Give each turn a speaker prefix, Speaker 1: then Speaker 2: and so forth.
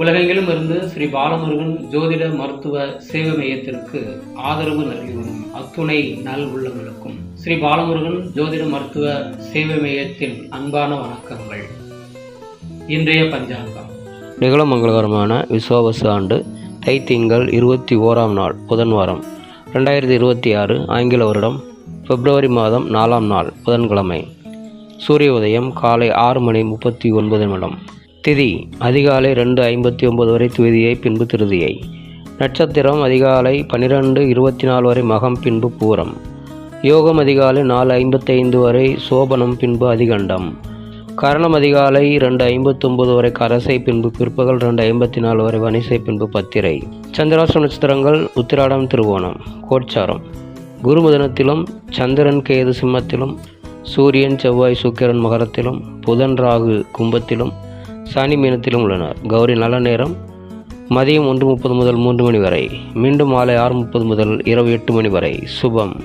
Speaker 1: உலகெங்கிலும் இருந்து ஸ்ரீ பாலமுருகன் ஜோதிட மருத்துவ சேவை மையத்திற்கு ஆதரவு நல்கி வரும் அத்துணை நல் உள்ளங்களுக்கும் ஸ்ரீ பாலமுருகன் ஜோதிட மருத்துவ சேவை மையத்தின் அன்பான வணக்கங்கள். இன்றைய பஞ்சாங்கம்
Speaker 2: நிகழும் மங்களகரமான விசுவாவசு ஆண்டு தைத்திங்கள் 21ஆம் நாள் புதன்வாரம் 2026 ஆங்கில வருடம் பிப்ரவரி மாதம் 4ஆம் நாள் புதன்கிழமை. சூரிய உதயம் காலை 6:39 திதி அதிகாலை 2:59 வரை துவிதியை, பின்பு திருதியை. நட்சத்திரம் அதிகாலை 12:24 வரை மகம், பின்பு பூரம். யோகம் அதிகாலை 4:55 வரை சோபனம், பின்பு அதிகண்டம். கரணம் அதிகாலை 2:59 வரை கரசை, பின்பு பிற்பகல் 2:54 வரை வனிசை, பின்பு பத்திரை. சந்திராஷ்டம நட்சத்திரங்கள் உத்திராடம், திருவோணம். கோட்சாரம் குருமுதனத்திலும், சந்திரன் கேது சிம்மத்திலும், சூரியன் செவ்வாய் சுக்கிரன் மகரத்திலும், புதன் ராகு கும்பத்திலும், சனி மீனத்திலும் உள்ளனர். கௌரி நல்ல நேரம் மதியம் 1:30 முதல் 3 மணி வரை, மீண்டும் மாலை 6:30 முதல் இரவு 8 மணி வரை. சுபம்.